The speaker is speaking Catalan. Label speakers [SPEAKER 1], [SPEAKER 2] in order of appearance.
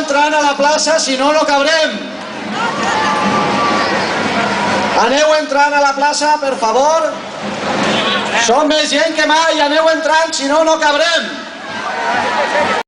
[SPEAKER 1] entrant a la plaça, si no, no cabrem. Aneu entrant a la plaça, per favor. Som més gent que mai, aneu entrant, si no, no cabrem.